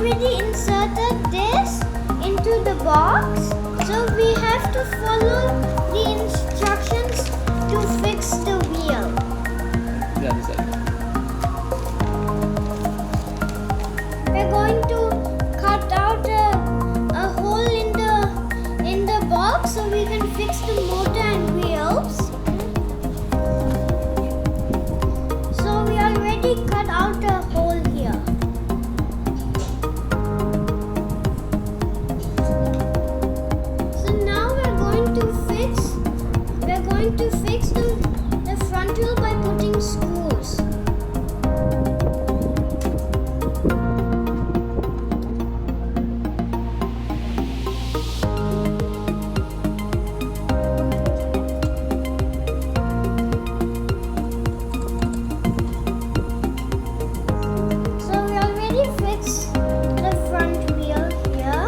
already inserted this into the box, so we have to follow the instructions to fix the wheel. The other side. We're going to cut out a hole in the box so we can fix the motor and wheels. So we already cut out a hole here. So now we're going to fix the front wheel by putting screws. So we already fixed the front wheel here.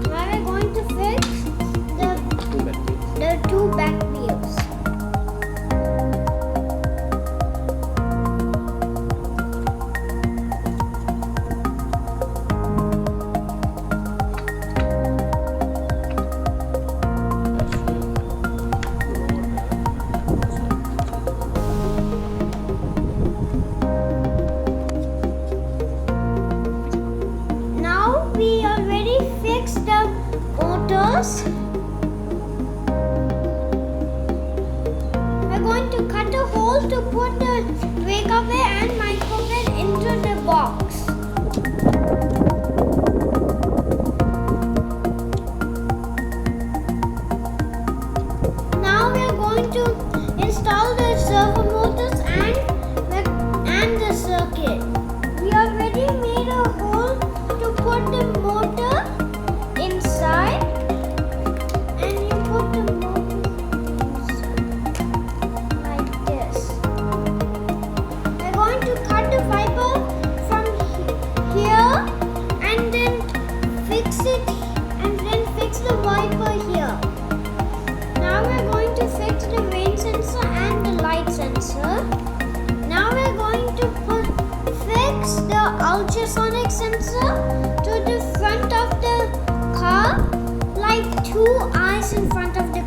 Now we're going to fix the two back wheels. Now we already fixed the motors. We're going to cut a hole to put the REKA and microwave into the box. Now we're going to install the servo motors and the circuit. We already made a hole to put the motor inside, and you put the motor like this. We're going to cut the fiber from here and then fix it and then fix the wiper here. Now we're going to fix the rain sensor and the light sensor. Now we're going to fix the ultrasonic sensor to the front of the car, like two eyes in front of the